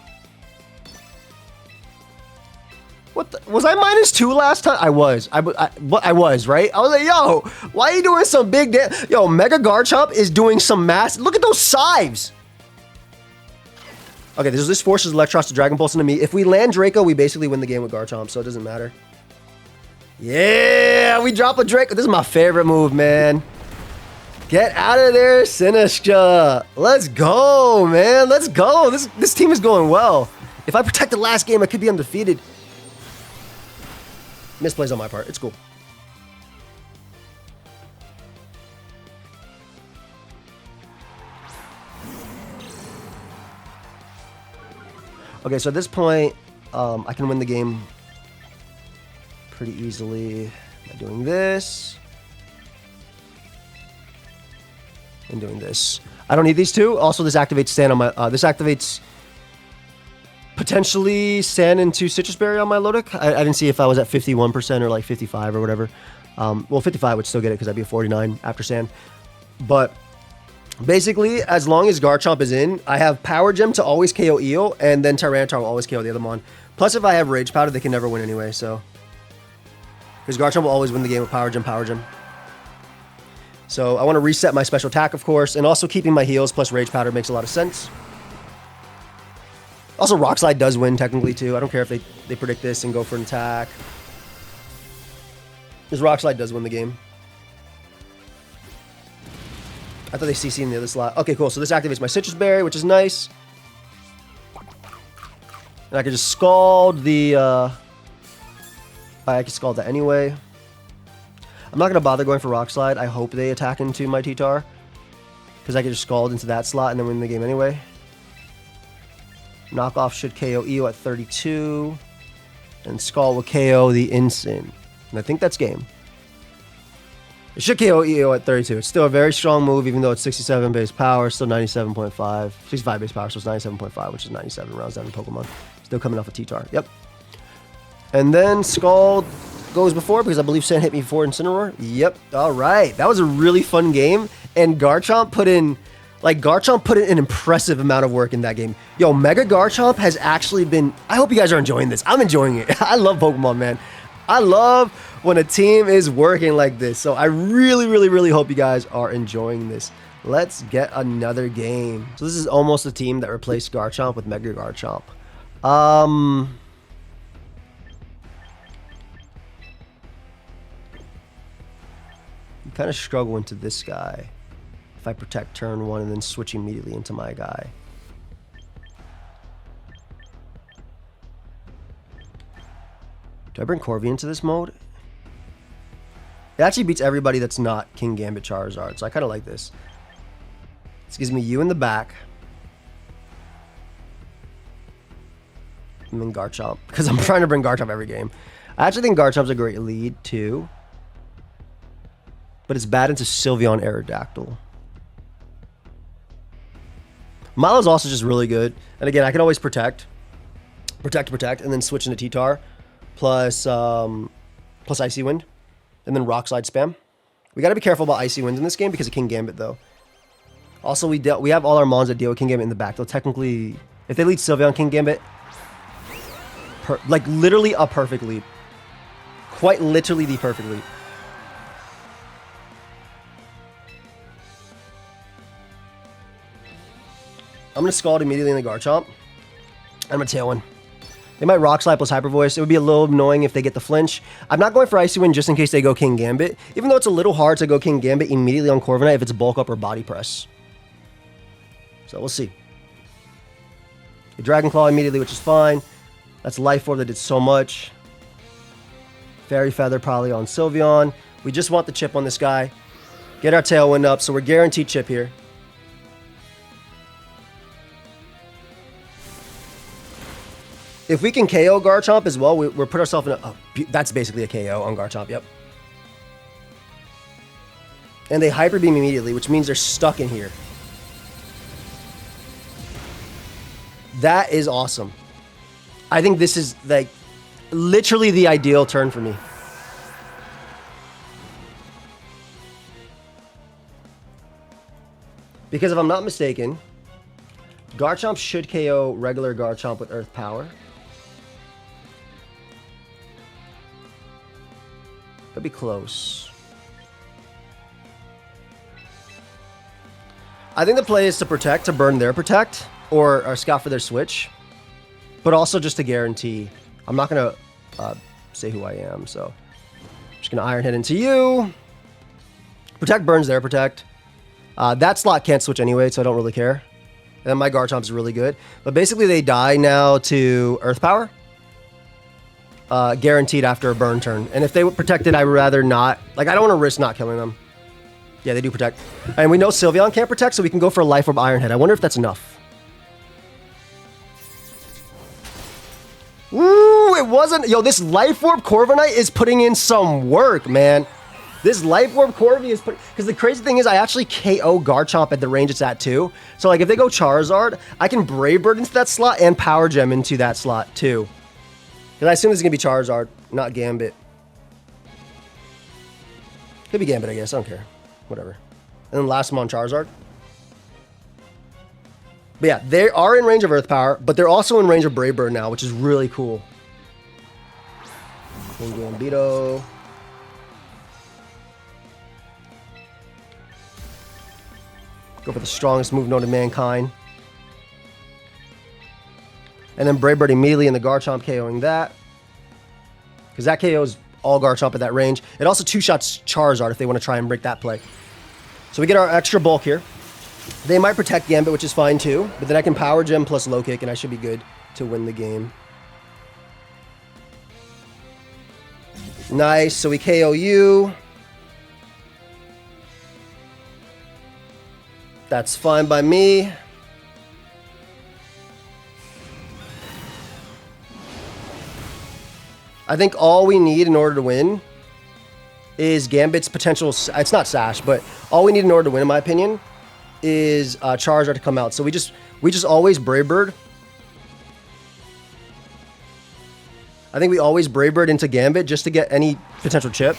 What the? Was I -2 last time? I was. I was, right? I was like, yo, why are you doing some big damage? Yo, Mega Garchomp is doing some mass. Look at those Scythes. Okay, this forces Eelektross to Dragon Pulse into me. If we land Draco, we basically win the game with Garchomp, so it doesn't matter. Yeah, we drop a Draco. This is my favorite move, man. Get out of there, Sinistcha. Let's go, man. Let's go. This team is going well. If I protect the last game, I could be undefeated. Misplays on my part. It's cool. Okay, so at this point, I can win the game pretty easily by doing this and doing this. I don't need these two. Also, this activates Sand on my. This activates potentially Sand into Citrus Berry on my Lodic. I didn't see if I was at 51% or like 55 or whatever. Well, 55 would still get it because I'd be a 49 after Sand. But basically, as long as Garchomp is in, I have Power Gem to always KO Eel, and then Tyranitar will always KO the other Mon. Plus, if I have Rage Powder, they can never win anyway, so. Because Garchomp will always win the game with Power Gem, Power Gem. So I want to reset my special attack, of course, and also keeping my heals plus Rage Powder makes a lot of sense. Also, Rock Slide does win technically too. I don't care if they predict this and go for an attack. Because Rock Slide does win the game. I thought they CC'd in the other slot. Okay, cool. So this activates my Citrus Berry, which is nice. And I can just Scald the... I can Scald that anyway. I'm not going to bother going for Rock Slide. I hope they attack into my T-Tar. Because I can just Scald into that slot and then win the game anyway. Knockoff should KO Eo at 32. And Scald will KO the Incin. And I think that's game. It should KO EO at 32. It's still a very strong move, even though it's 67 base power, still 97.5. 65 base power, so it's 97.5, which is 97 rounds down in Pokemon. Still coming off a T-Tar. Yep. And then Scald goes before, because I believe Sand hit me before Incineroar. Yep. All right. That was a really fun game, and Garchomp put in an impressive amount of work in that game. Yo, Mega Garchomp has actually been... I hope you guys are enjoying this. I'm enjoying it. I love Pokemon, man. I love when a team is working like this. So I really, really, really hope you guys are enjoying this. Let's get another game. So this is almost a team that replaced Garchomp with Mega Garchomp. I'm kind of struggle into this guy. If I protect turn 1 and then switch immediately into my guy. Do I bring Corvi into this mode? It actually beats everybody that's not King Gambit Charizard, so I kind of like this. This gives me you in the back. And then Garchomp, because I'm trying to bring Garchomp every game. I actually think Garchomp's a great lead, too. But it's bad into Sylveon Aerodactyl. Milo's also just really good. And again, I can always protect, and then switch into T-Tar. Plus Icy Wind. And then Rock Slide spam. We got to be careful about Icy Wind in this game because of King Gambit, though. Also, we have all our Mons that deal with King Gambit in the back. They'll technically... If they lead Sylveon King Gambit... like, literally a perfect lead. Quite literally the perfect lead. I'm going to Scald immediately in the Garchomp. I'm going to Tailwind. They might Rock Slide plus Hyper Voice. It would be a little annoying if they get the flinch. I'm not going for Icy Wind just in case they go King Gambit. Even though it's a little hard to go King Gambit immediately on Corviknight if it's Bulk Up or Body Press. So we'll see. The Dragon Claw immediately, which is fine. That's Life Orb that did so much. Fairy Feather probably on Sylveon. We just want the chip on this guy. Get our Tailwind up, so we're guaranteed chip here. If we can KO Garchomp as well, we're put ourselves in a... Oh, that's basically a KO on Garchomp, yep. And they Hyper Beam immediately, which means they're stuck in here. That is awesome. I think this is, like, literally the ideal turn for me. Because if I'm not mistaken, Garchomp should KO regular Garchomp with Earth Power. Could be close. I think the play is to protect, to burn their protect, or scout for their switch. But also just to guarantee. I'm not going to say who I am, so I'm just going to Iron Head into you. Protect burns their protect. That slot can't switch anyway, so I don't really care. And then my Garchomp is really good. But basically they die now to Earth Power. Guaranteed after a burn turn. And if they were protected, I'd rather not. Like, I don't want to risk not killing them. Yeah, they do protect. And we know Sylveon can't protect, so we can go for a Life Orb Iron Head. I wonder if that's enough. Ooh, it wasn't. Yo, this Life Orb Corviknight is putting in some work, man. This Life Orb Corvi is putting... Because the crazy thing is I actually KO Garchomp at the range it's at, too. So, like, if they go Charizard, I can Brave Bird into that slot and Power Gem into that slot, too. Because I assume this is going to be Charizard, not Gambit. Could be Gambit, I guess. I don't care. Whatever. And then last one on Charizard. But yeah, they are in range of Earth Power, but they're also in range of Brave Bird now, which is really cool. Gambito. Go for the strongest move known to mankind. And then Brave Bird immediately in the Garchomp KOing that. Because that KOs all Garchomp at that range. It also two-shots Charizard if they want to try and break that play. So we get our extra bulk here. They might protect Gambit, which is fine too. But then I can Power Gem plus Low Kick, and I should be good to win the game. Nice. So we KO you. That's fine by me. I think all we need in order to win is Gambit's potential. It's not Sash, but all we need in order to win, in my opinion, is Charizard to come out. So we just always Brave Bird. I think we always Brave Bird into Gambit just to get any potential chip.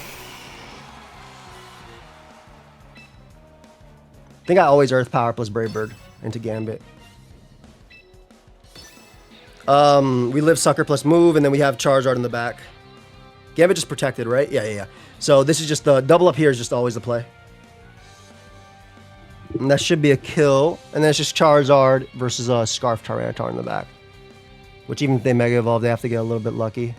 I think I always Earth Power plus Brave Bird into Gambit. We live Sucker plus move, and then we have Charizard in the back. Gambit just protected, right? Yeah. So this is just the double up here is just always the play. And that should be a kill. And then it's just Charizard versus a Scarf Tyranitar in the back. Which even if they Mega Evolve, they have to get a little bit lucky.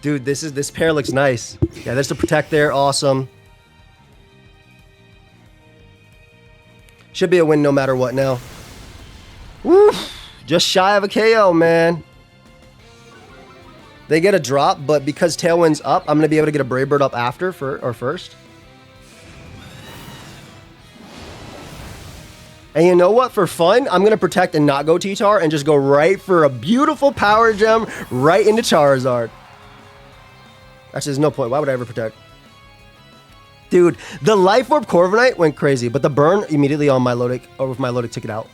Dude, this pair looks nice. Yeah, there's the protect there. Awesome. Should be a win no matter what now. Woo! Just shy of a KO, man. They get a drop, but because Tailwind's up, I'm going to be able to get a Brave Bird up after or first. And you know what? For fun, I'm going to protect and not go T-Tar and just go right for a beautiful Power Gem right into Charizard. Actually, there's no point. Why would I ever protect? Dude, the Life Orb Corviknight went crazy, but the burn immediately on Milotic, or if Milotic took it out.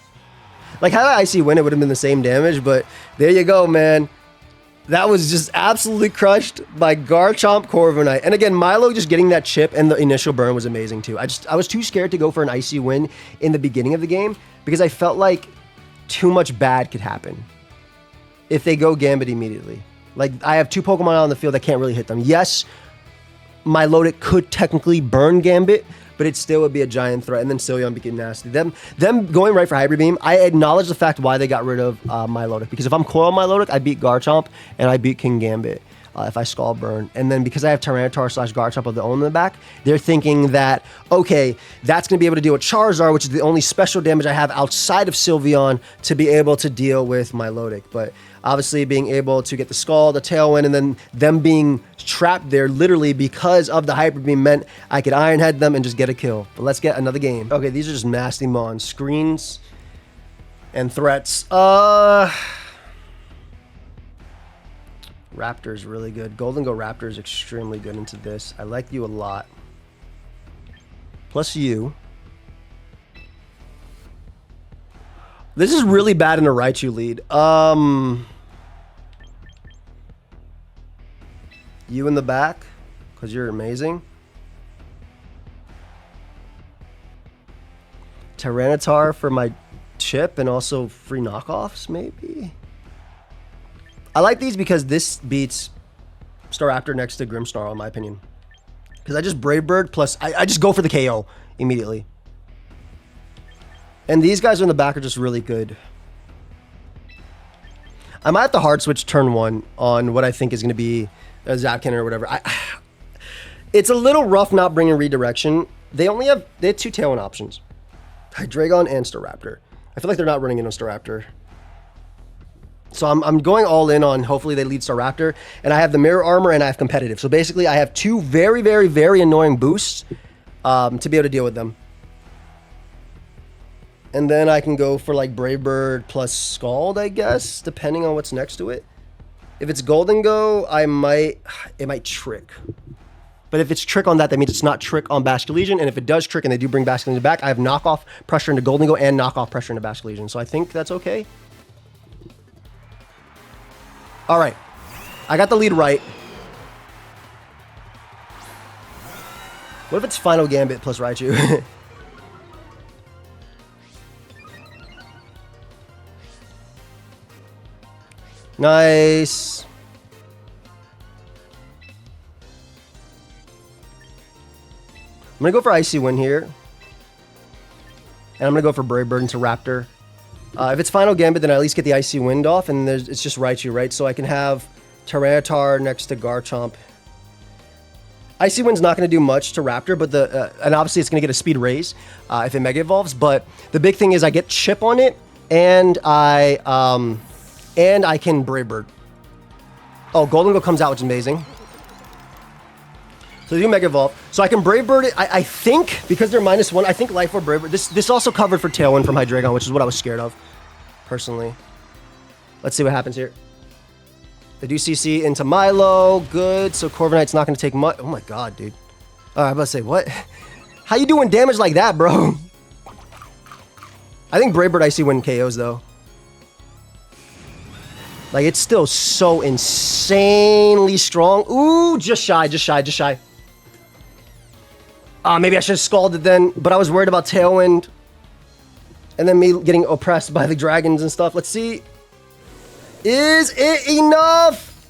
Like, had I Icy win, it would have been the same damage, but there you go, man. That was just absolutely crushed by Garchomp Corviknight. And again, Milo just getting that chip and the initial burn was amazing too. I was too scared to go for an Icy win in the beginning of the game because I felt like too much bad could happen if they go Gambit immediately. Like, I have two Pokemon out on the field, I can't really hit them. Yes, Milotic could technically burn Gambit, but it still would be a giant threat, and then Sylveon became nasty. Them going right for Hybrid Beam, I acknowledge the fact why they got rid of Milotic, because if I'm Coil Milotic, I beat Garchomp, and I beat King Gambit if I Scald Burn. And then because I have Tyranitar / Garchomp of their own in the back, they're thinking that, okay, that's going to be able to deal with Charizard, which is the only special damage I have outside of Sylveon to be able to deal with Milotic. But obviously being able to get the Scald, the Tailwind, and then them being trapped there literally because of the Hyper Beam meant I could Iron Head them and just get a kill. But let's get another game. Okay, these are just nasty mons. Screens and threats. Raptor's really good. Golden Go Raptor is extremely good into this. I like you a lot. Plus you. This is really bad in a Raichu lead. You in the back, because you're amazing. Tyranitar for my chip and also free knockoffs, maybe? I like these because this beats Staraptor next to Grimmsnarl, in my opinion. Because I just Brave Bird, plus I just go for the KO immediately. And these guys in the back are just really good. I might have to hard switch turn 1 on what I think is going to be a Zapkin or whatever. It's a little rough not bringing redirection. They have 2 Tailwind options. Hydreigon and Staraptor. I feel like they're not running into Staraptor. So I'm going all in on hopefully they lead Staraptor. And I have the Mirror Armor and I have Competitive. So basically I have 2 very, very, very annoying boosts to be able to deal with them. And then I can go for like Brave Bird plus Scald, I guess, depending on what's next to it. If it's Golden Go, it might Trick. But if it's Trick on that means it's not Trick on Basculegion. And if it does Trick and they do bring Basculegion back, I have knockoff pressure into Golden Go and knockoff pressure into Basculegion. So I think that's okay. All right. I got the lead right. What if it's Final Gambit plus Raichu? Nice. I'm going to go for Icy Wind here. And I'm going to go for Brave Bird into Raptor. If it's Final Gambit, then I at least get the Icy Wind off, and it's just Raichu, right? So I can have Tyranitar next to Garchomp. Icy Wind's not going to do much to Raptor, but and obviously it's going to get a speed raise if it Mega Evolves. But the big thing is I get Chip on it, and I can Brave Bird. Oh, Golden Go comes out, which is amazing. So they do Mega Evolve. So I can Brave Bird it. I think, because they're -1, I think Life Orb Brave Bird. This also covered for Tailwind from Hydreigon, which is what I was scared of, personally. Let's see what happens here. They do CC into Milo. Good. So Corviknight's not going to take much. Oh my god, dude. All right, I'm about to say, what? How you doing damage like that, bro? I think Brave Bird Icy Wind KOs, though. Like, it's still so insanely strong. Ooh, just shy, just shy, just shy. Maybe I should have scalded then, but I was worried about Tailwind. And then me getting oppressed by the dragons and stuff. Let's see. Is it enough?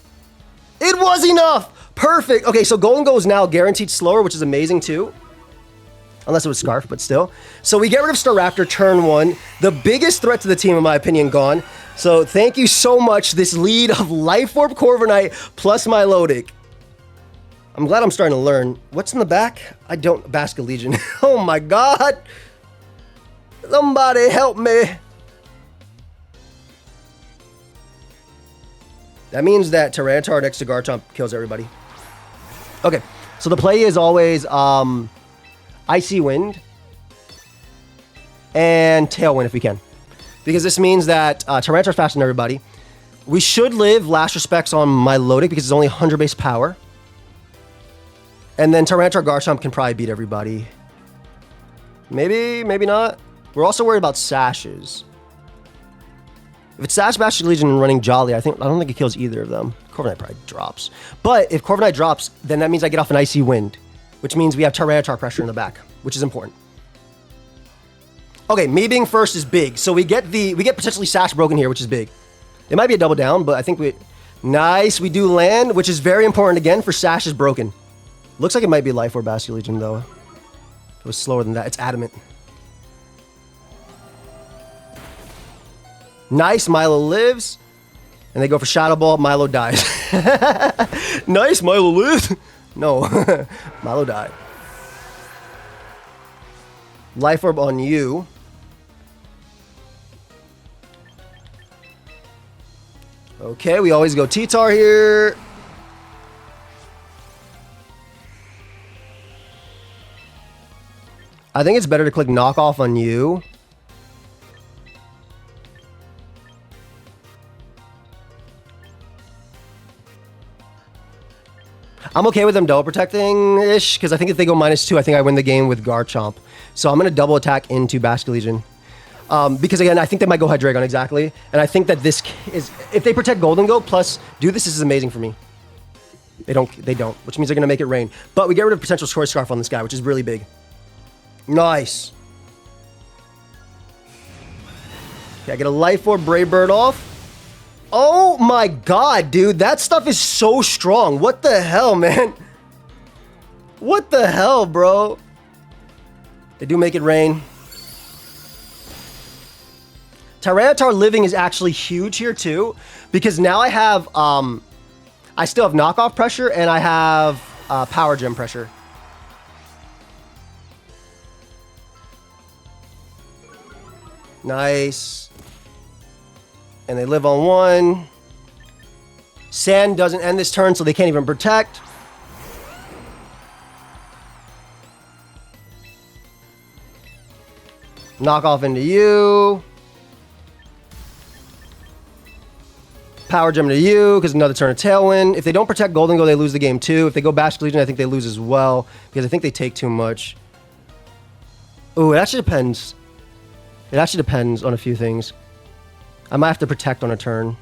It was enough. Perfect. Okay, so Golden Go is now guaranteed slower, which is amazing too. Unless it was Scarf, but still. So we get rid of Staraptor turn 1. The biggest threat to the team, in my opinion, gone. So thank you so much, this lead of Life Orb Corviknight plus Milotic. I'm glad I'm starting to learn. What's in the back? I don't... Basket Legion. Oh my god. Somebody help me. That means that Tyranitar next to Garchomp kills everybody. Okay, so the play is always Icy Wind and Tailwind if we can. Because this means that Tyranitar's faster than everybody. We should live Last Respects on Milotic because it's only 100 base power. And then Tyranitar Garchomp can probably beat everybody. Maybe, maybe not. We're also worried about Sashes. If it's Sash, Bastion Legion, and running Jolly, I don't think it kills either of them. Corviknight probably drops. But if Corviknight drops, then that means I get off an Icy Wind, which means we have Tyranitar pressure in the back, which is important. Okay, me being first is big. So we get potentially Sash broken here, which is big. It might be a double down, but I think nice, we do land, which is very important again for Sash is broken. Looks like it might be Life Orb Bastion Legion though. It was slower than that. It's Adamant. Nice, Milo lives. And they go for Shadow Ball, Milo dies. Nice, Milo lives. No, Milo died. Life Orb on you. Okay, we always go T-Tar here. I think it's better to click Knockoff on you. I'm okay with them double protecting-ish, because I think if they go -2, I think I win the game with Garchomp. So I'm going to double attack into Basket Legion. Because again, I think they might go Hydreigon, exactly. And I think that this is... If they protect Golden Go, plus do this is amazing for me. They don't, which means they're going to make it rain. But we get rid of potential Score Scarf on this guy, which is really big. Nice. Okay, I get a Life Orb Brave Bird off. Oh my god, dude. That stuff is so strong. What the hell, man? What the hell, bro? They do make it rain. Tyranitar living is actually huge here, too. Because now I have... I still have knockoff pressure, and I have Power Gem pressure. Nice. And they live on 1. Sand doesn't end this turn, so they can't even protect. Knock off into you. Power Gem to you, because another turn of Tailwind. If they don't protect Golden Go, they lose the game too. If they go Bastion Legion, I think they lose as well, because I think they take too much. Ooh, it actually depends. It actually depends on a few things. I might have to protect on a turn.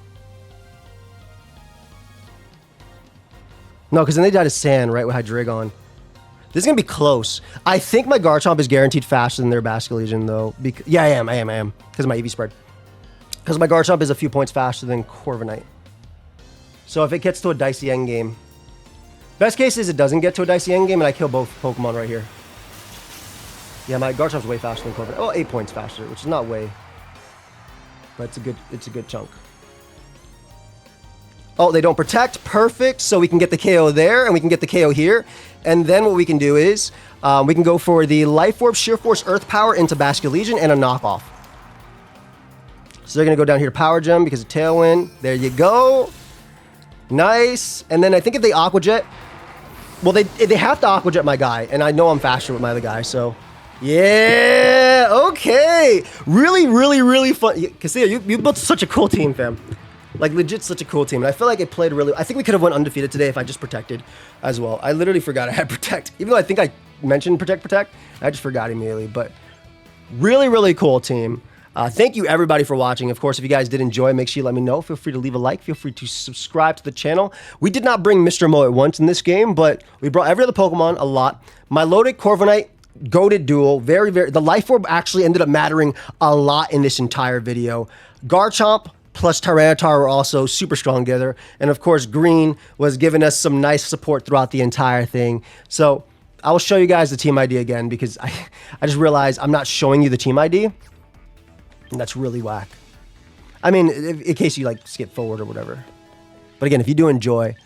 No, because then they die to Sand, right, with Hydreigon. This is going to be close. I think my Garchomp is guaranteed faster than their Basket Legion, though. Yeah, I am. Because of my EV spread. Because my Garchomp is a few points faster than Corviknight. So if it gets to a dicey endgame... Best case is it doesn't get to a dicey endgame and I kill both Pokemon right here. Yeah, my Garchomp's way faster than Corviknight. Oh, 8 points faster, which is not way. But it's a good chunk. Oh, they don't protect. Perfect. So we can get the KO there, and we can get the KO here. And then what we can do is, we can go for the Life Orb, Sheer Force, Earth Power into Basket Legion, and a knockoff. So they're going to go down here to Power Gem because of Tailwind. There you go. Nice. And then I think if they Aqua Jet... Well, they have to Aqua Jet my guy, and I know I'm faster with my other guy, so... Yeah, okay. Really, really, really fun. Casilla, you built such a cool team, fam. Like, legit such a cool team. And I feel like it played really... I think we could have went undefeated today if I just protected as well. I literally forgot I had Protect. Even though I think I mentioned Protect, I just forgot immediately. But really, really cool team. Thank you, everybody, for watching. Of course, if you guys did enjoy, make sure you let me know. Feel free to leave a like. Feel free to subscribe to the channel. We did not bring Mr. Mo at once in this game, but we brought every other Pokemon a lot. My loaded Corviknight, goated duel. Very, very... The Life Orb actually ended up mattering a lot in this entire video. Garchomp plus Tyranitar were also super strong together. And of course, Green was giving us some nice support throughout the entire thing. So I will show you guys the team ID again because I just realized I'm not showing you the team ID. And that's really whack. I mean, in case you like skip forward or whatever. But again, if you do enjoy,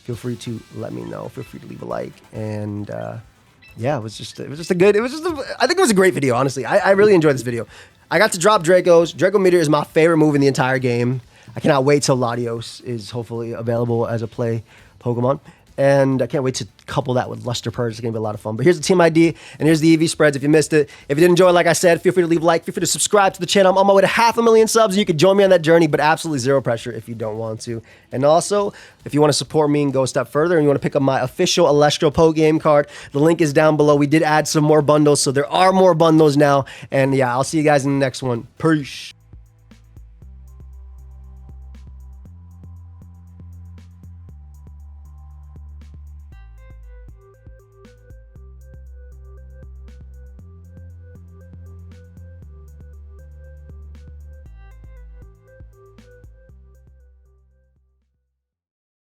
feel free to let me know. Feel free to leave a like. And yeah, I think it was a great video, honestly. I really enjoyed this video. I got to drop Dracos. Draco Meteor is my favorite move in the entire game. I cannot wait till Latios is hopefully available as a play Pokemon. And I can't wait to couple that with Luster Purge. It's going to be a lot of fun. But here's the team ID, and here's the EV spreads if you missed it. If you did enjoy, like I said, feel free to leave a like. Feel free to subscribe to the channel. I'm on my way to 500,000 subs. You can join me on that journey, but absolutely zero pressure if you don't want to. And also, if you want to support me and go a step further and you want to pick up my official Eelektross Pokegame card, the link is down below. We did add some more bundles, so there are more bundles now. And yeah, I'll see you guys in the next one. Peace.